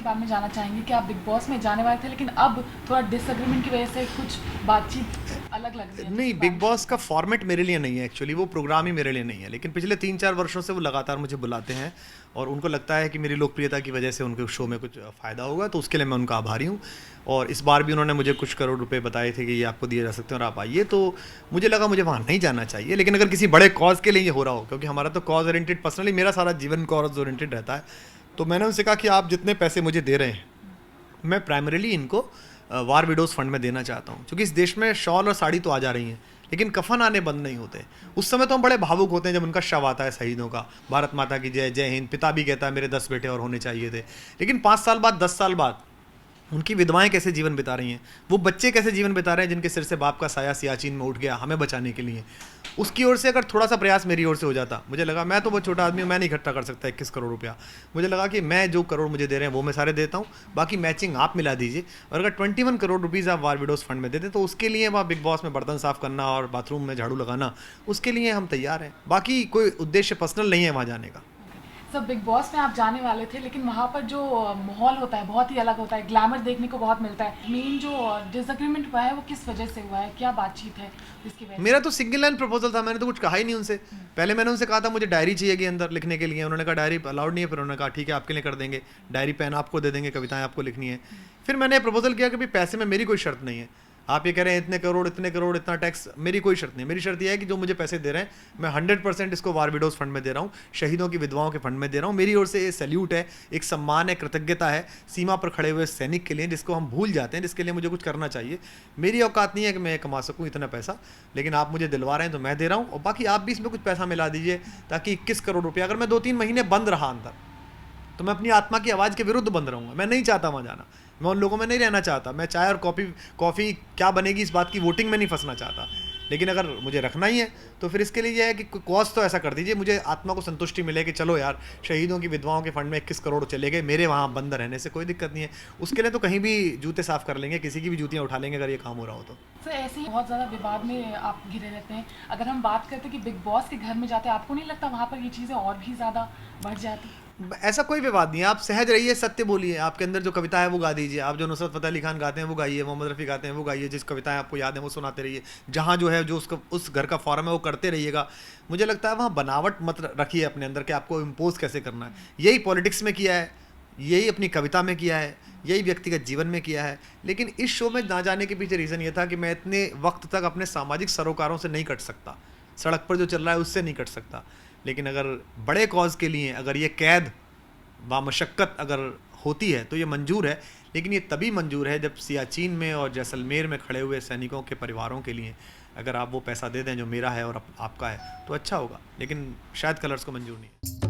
बारे में जानना चाहेंगे कि आप बिग बॉस में जाने वाले थे, लेकिन अब थोड़ा डिसएग्रीमेंट की वजह से कुछ बातचीत अलग लग रही है, नहीं, जिसके बारे बिग में बॉस का जानना फॉर्मेट मेरे लिए नहीं है एक्चुअली, वो प्रोग्राम ही मेरे लिए नहीं है। लेकिन पिछले 3-4 वर्षों से वो लगातार मुझे बुलाते हैं और उनको लगता है कि मेरी लोकप्रियता की वजह से उनके शो में कुछ फ़ायदा होगा, तो उसके लिए मैं उनका आभारी हूँ। और इस बार भी उन्होंने मुझे कुछ करोड़ रुपए बताए थे कि ये आपको दिए जा सकते हैं और आप आइए, तो मुझे लगा मुझे वहाँ नहीं जाना चाहिए। लेकिन अगर किसी बड़े कॉज के लिए ये हो रहा हो, क्योंकि हमारा तो कॉज ओरिएंटेड, पर्सनली मेरा सारा जीवन कॉज ओरिएंटेड रहता है, तो मैंने उनसे कहा कि आप जितने पैसे मुझे दे रहे हैं, मैं प्राइमरीली इनको वार विडोज़ फंड में देना चाहता हूँ, क्योंकि इस देश में शॉल और साड़ी तो आ जा रही हैं, लेकिन कफन आने बंद नहीं होते। उस समय तो हम बड़े भावुक होते हैं जब उनका शव आता है शहीदों का, भारत माता की जय, जय हिंद, पिता भी कहता है मेरे 10 बेटे और होने चाहिए थे। लेकिन 5 साल बाद, 10 साल बाद उनकी विधवाएं कैसे जीवन बिता रही हैं, वो बच्चे कैसे जीवन बिता रहे हैं जिनके सिर से बाप का साया सियाचिन में उठ गया हमें बचाने के लिए। उसकी ओर से अगर थोड़ा सा प्रयास मेरी ओर से हो जाता, मुझे लगा, मैं तो बहुत छोटा आदमी हूँ, मैं नहीं इकट्ठा कर सकता 21 करोड़ रुपया। मुझे लगा कि मैं जो करोड़ मुझे दे रहे हैं वो मैं सारे देता हूँ, बाकी मैचिंग आप मिला दीजिए। और अगर 21 करोड़ रुपीज़ आप वार विडोज़ फंड में देते तो उसके लिए वहाँ बिग बॉस में बर्तन साफ करना और बाथरूम में झाड़ू लगाना, उसके लिए हम तैयार हैं। बाकी कोई उद्देश्य पर्सनल नहीं है वहाँ जाने का। सब बिग बॉस में आप जाने वाले थे, लेकिन वहाँ पर जो माहौल होता है बहुत ही अलग होता है, ग्लैमर देखने को बहुत मिलता है। मेन जो डिसएग्रीमेंट हुआ है वो किस वजह से हुआ है, क्या बातचीत है जिसकी वजह मेरा तो सिंगल लाइन प्रपोजल था, मैंने तो कुछ कहा ही नहीं उनसे। पहले मैंने उनसे कहा था मुझे डायरी चाहिए कि अंदर लिखने के लिए, उन्होंने कहा डायरी अलाउड नहीं है। फिर उन्होंने कहा ठीक है आपके लिए कर देंगे, डायरी पेन आपको दे देंगे, कविताएं आपको लिखनी है। फिर मैंने प्रपोजल किया कि भाई पैसे में मेरी कोई शर्त नहीं है, आप ये कह रहे हैं इतने करोड़ इतना टैक्स, मेरी कोई शर्त नहीं। मेरी शर्त यह है कि जो मुझे पैसे दे रहे हैं मैं 100% इसको वार विडोज़ फंड में दे रहा हूँ, शहीदों की विधवाओं के फंड में दे रहा हूँ। मेरी ओर से ये सैल्यूट है, एक सम्मान है, कृतज्ञता है सीमा पर खड़े हुए सैनिक के लिए, जिसको हम भूल जाते हैं, जिसके लिए मुझे कुछ करना चाहिए। मेरी औकात नहीं है कि मैं कमा सकूँ इतना पैसा, लेकिन आप मुझे दिलवा रहे हैं तो मैं दे रहा हूँ। और बाकी आप भी इसमें कुछ पैसा मिला दीजिए, ताकि 21 करोड़ रुपया, अगर मैं 2-3 महीने बंद रहा अंदर, तो मैं अपनी आत्मा की आवाज़ के विरुद्ध बंद रहूँगा। मैं नहीं चाहता वहाँ जाना, मैं उन लोगों में नहीं रहना चाहता। मैं चाय और कॉफ़ी क्या बनेगी इस बात की वोटिंग में नहीं फंसना चाहता। लेकिन अगर मुझे रखना ही है तो फिर इसके लिए यह है कि कॉज तो ऐसा कर दीजिए, मुझे आत्मा को संतुष्टि मिले कि चलो यार, शहीदों की विधवाओं के फंड में 21 करोड़ चले गए, मेरे वहाँ बंद रहने से कोई दिक्कत नहीं है। उसके लिए तो कहीं भी जूते साफ कर लेंगे, किसी की भी जूतियाँ उठा लेंगे अगर ये काम हो रहा हो तो। से। ऐसे ही बहुत ज़्यादा विवाद में आप घिरे रहते हैं। अगर हम बात करते कि बिग बॉस के घर में जाते, आपको नहीं लगता वहाँ पर ये चीज़ें और भी ज़्यादा बढ़ जाती? ऐसा कोई विवाद नहीं है, आप सहज रहिए, सत्य बोलिए, आपके अंदर जो कविता है वो गा दीजिए। आप जो नुसरत फ़तेह अली खान गाते हैं वो गाइए, मोहम्मद रफ़ी गाते हैं वो गाइए, जिस कविताएं आपको याद हैं वो सुनाते रहिए। जहाँ जो है जो उसका उस घर का फॉर्म है वो करते रहिएगा। मुझे लगता है वहाँ बनावट मत रखिए अपने अंदर कि आपको इम्पोज कैसे करना है। यही पॉलिटिक्स में किया है, यही अपनी कविता में किया है, यही व्यक्तिगत जीवन में किया है। लेकिन इस शो में ना जाने के पीछे रीज़न ये था कि मैं इतने वक्त तक अपने सामाजिक सरोकारों से नहीं कट सकता, सड़क पर जो चल रहा है उससे नहीं कट सकता। लेकिन अगर बड़े कॉज के लिए अगर ये कैद बामशक्कत अगर होती है तो ये मंजूर है। लेकिन ये तभी मंजूर है जब सियाचिन में और जैसलमेर में खड़े हुए सैनिकों के परिवारों के लिए अगर आप वो पैसा दे दें जो मेरा है और आपका है, तो अच्छा होगा। लेकिन शायद कलर्स को मंजूर नहीं है।